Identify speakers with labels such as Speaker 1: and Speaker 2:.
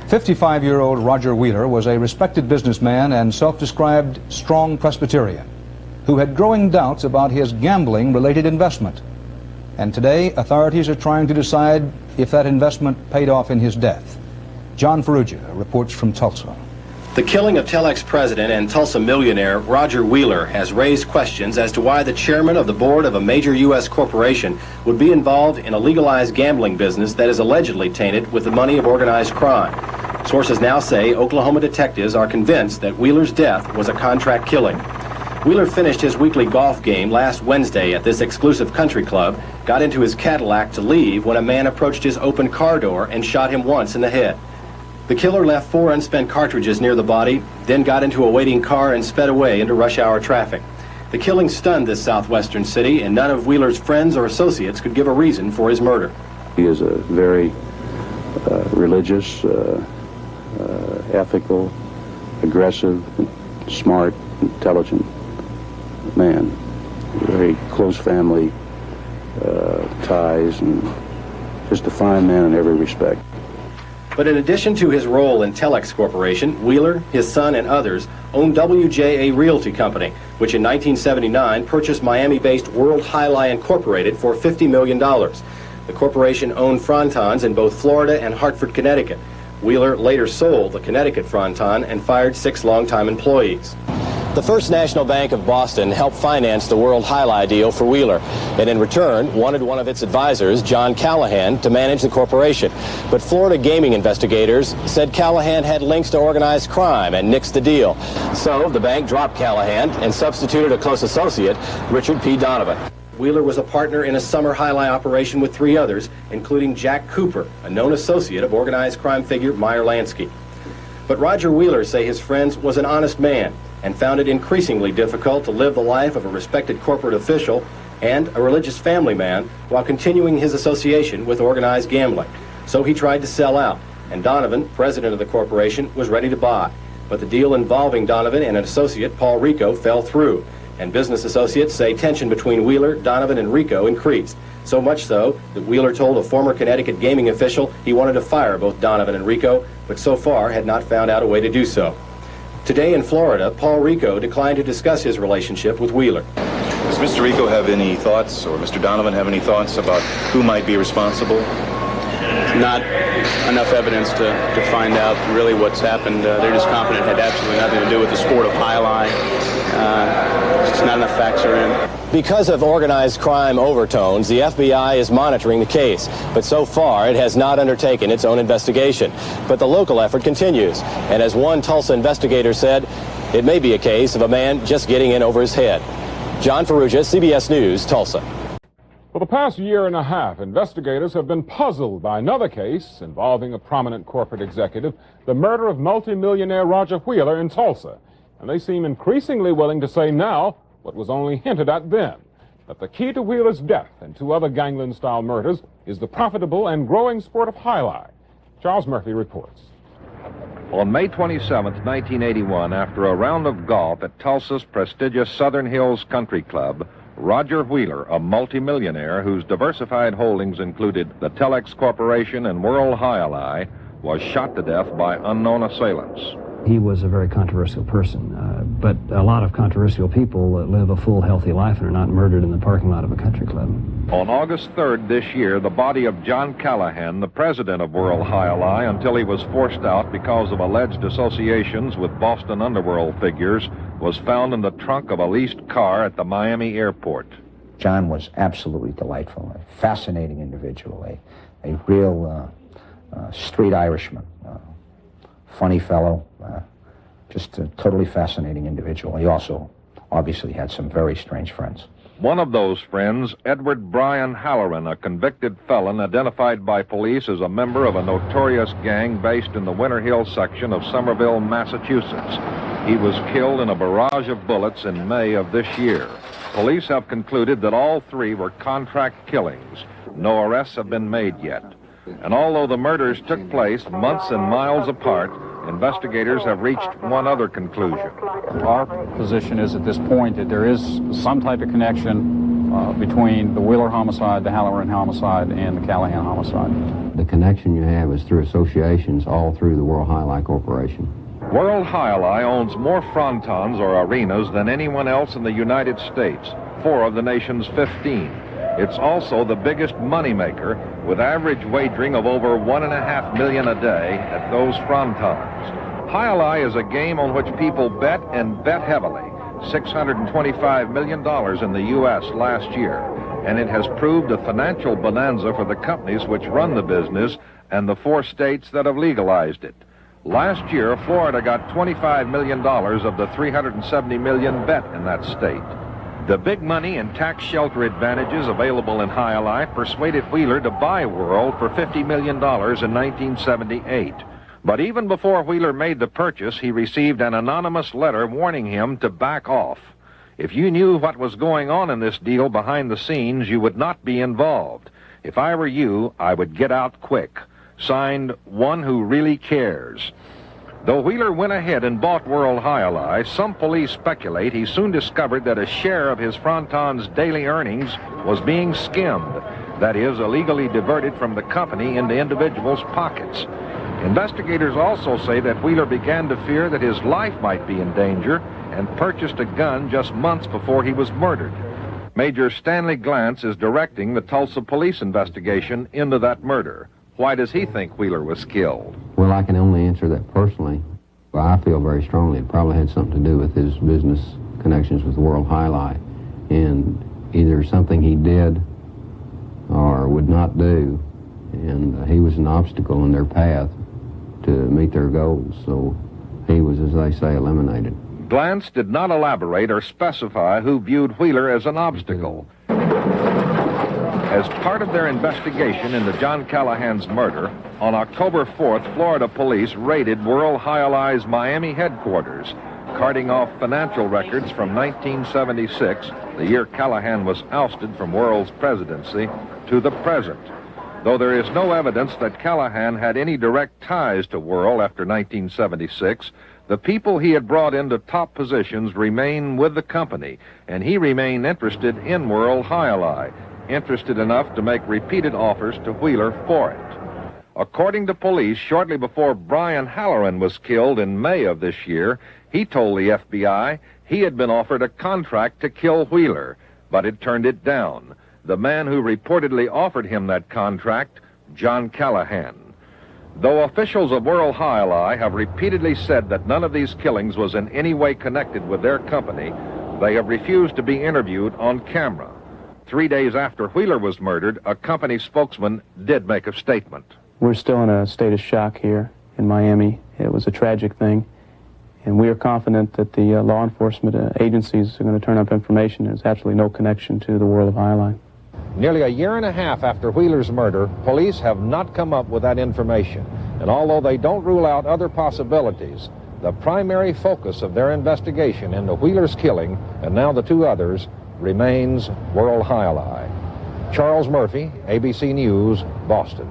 Speaker 1: 55-year-old Roger Wheeler was a respected businessman and self-described strong Presbyterian who had growing doubts about his gambling-related investment. And today, authorities are trying to decide if that investment paid off in his death. John Ferrugia reports from Tulsa.
Speaker 2: The killing of Telex president and Tulsa millionaire Roger Wheeler has raised questions as to why the chairman of the board of a major U.S. corporation would be involved in a legalized gambling business that is allegedly tainted with the money of organized crime. Sources now say Oklahoma detectives are convinced that Wheeler's death was a contract killing. Wheeler finished his weekly golf game last Wednesday at this exclusive country club, got into his Cadillac to leave when a man approached his open car door and shot him once in the head. The killer left 4 unspent cartridges near the body, then got into a waiting car and sped away into rush hour traffic. The killing stunned this southwestern city, and none of Wheeler's friends or associates could give a reason for his murder.
Speaker 3: He is a very religious, ethical, aggressive, smart, intelligent man. Very close family ties, and just a fine man in every respect.
Speaker 2: But in addition to his role in Telex Corporation, Wheeler, his son, and others owned WJA Realty Company, which in 1979 purchased Miami-based World Highlight Incorporated for $50 million. The corporation owned frontons in both Florida and Hartford, Connecticut. Wheeler later sold the Connecticut fronton and fired 6 longtime employees. The First National Bank of Boston helped finance the World Highlight deal for Wheeler, and in return wanted one of its advisors, John Callahan, to manage the corporation. But Florida gaming investigators said Callahan had links to organized crime and nixed the deal. So the bank dropped Callahan and substituted a close associate, Richard P. Donovan. Wheeler was a partner in a summer highlight operation with 3 others, including Jack Cooper, a known associate of organized crime figure Meyer Lansky. But Roger Wheeler say his friend was an honest man and found it increasingly difficult to live the life of a respected corporate official and a religious family man while continuing his association with organized gambling. So he tried to sell out, and Donovan, president of the corporation, was ready to buy. But the deal involving Donovan and an associate, Paul Rico, fell through, and business associates say tension between Wheeler, Donovan, and Rico increased. So much so that Wheeler told a former Connecticut gaming official he wanted to fire both Donovan and Rico, but so far had not found out a way to do so. Today in Florida, Paul Rico declined to discuss his relationship with Wheeler.
Speaker 4: Does Mr. Rico have any thoughts, or Mr. Donovan have any thoughts about who might be responsible?
Speaker 5: Not enough evidence to find out really what's happened. They're just confident it had absolutely nothing to do with the sport of highlight. Just not enough facts are in.
Speaker 2: Because of organized crime overtones, the FBI is monitoring the case, but so far it has not undertaken its own investigation. But the local effort continues, and as one Tulsa investigator said, it may be a case of a man just getting in over his head. John Ferrugia, CBS News, Tulsa.
Speaker 6: For the past year and a half, investigators have been puzzled by another case involving a prominent corporate executive, the murder of multimillionaire Roger Wheeler in Tulsa. And they seem increasingly willing to say now what was only hinted at then, that the key to Wheeler's death and 2 other gangland-style murders is the profitable and growing sport of highlight. Charles Murphy reports.
Speaker 7: On May 27, 1981, after a round of golf at Tulsa's prestigious Southern Hills Country Club, Roger Wheeler, a multimillionaire whose diversified holdings included the Telex Corporation and World Highlight, was shot to death by unknown assailants.
Speaker 8: He was a very controversial person, but a lot of controversial people live a full, healthy life and are not murdered in the parking lot of a country club.
Speaker 7: On August 3rd this year, the body of John Callahan, the president of World Highlight, until he was forced out because of alleged associations with Boston underworld figures, was found in the trunk of a leased car at the Miami airport.
Speaker 9: John was absolutely delightful, a fascinating individual, a real street Irishman. Funny fellow, just a totally fascinating individual. He also obviously had some very strange friends.
Speaker 7: One of those friends, Edward Brian Halloran, a convicted felon identified by police as a member of a notorious gang based in the Winter Hill section of Somerville, Massachusetts. He was killed in a barrage of bullets in May of this year. Police have concluded that all 3 were contract killings. No arrests have been made yet. And although the murders took place months and miles apart, investigators have reached one other conclusion.
Speaker 10: Our position is at this point that there is some type of connection between the Wheeler homicide, the Halloran homicide, and the Callahan homicide.
Speaker 8: the connection you have is through associations all through the World Jai Alai Corporation.
Speaker 7: World Jai Alai owns more frontons or arenas than anyone else in the United States, 4 of the nation's 15. It's also the biggest moneymaker, with average wagering of over $1.5 million a day at those frontons. Jai Alai is a game on which people bet and bet heavily. $625 million in the U.S. last year, and it has proved a financial bonanza for the companies which run the business and the 4 states that have legalized it. Last year, Florida got $25 million of the $370 million bet in that state. The big money and tax shelter advantages available in Jai Alai persuaded Wheeler to buy World for $50 million in 1978. But even before Wheeler made the purchase, he received an anonymous letter warning him to back off. If you knew what was going on in this deal behind the scenes, you would not be involved. If I were you, I would get out quick. Signed, One Who Really Cares. Though Wheeler went ahead and bought World Jai Alai, some police speculate he soon discovered that a share of his fronton's daily earnings was being skimmed. That is, illegally diverted from the company into individuals' pockets. Investigators also say that Wheeler began to fear that his life might be in danger and purchased a gun just months before he was murdered. Major Stanley Glantz is directing the Tulsa police investigation into that murder. Why does he think Wheeler was killed?
Speaker 8: Well, I can only answer that personally. Well, I feel very strongly it probably had something to do with his business connections with World Jai Alai, and either something he did or would not do, and he was an obstacle in their path to meet their goals, so he was, as they say, eliminated.
Speaker 7: Glantz did not elaborate or specify who viewed Wheeler as an obstacle. As part of their investigation into John Callahan's murder, on October 4th, Florida police raided World Jai Alai's Miami headquarters, carting off financial records from 1976, the year Callahan was ousted from World's presidency, to the present. Though there is no evidence that Callahan had any direct ties to World after 1976, the people he had brought into top positions remain with the company, and he remained interested in World Jai Alai, interested enough to make repeated offers to Wheeler for it. According to police, shortly before Brian Halloran was killed in May of this year, he told the FBI he had been offered a contract to kill Wheeler, but had turned it down. The man who reportedly offered him that contract, John Callahan. Though officials of World Jai Alai have repeatedly said that none of these killings was in any way connected with their company, they have refused to be interviewed on camera. 3 days after Wheeler was murdered, a company spokesman did make a statement.
Speaker 11: We're still in a state of shock here in Miami. It was a tragic thing, and we are confident that the law enforcement agencies are going to turn up information. There's absolutely no connection to the World of Jai Alai.
Speaker 7: Nearly a year and a half after Wheeler's murder, police have not come up with that information. And although they don't rule out other possibilities, the primary focus of their investigation into Wheeler's killing, and now the 2 others, remains World Jai Alai. Charles Murphy, ABC News, Boston.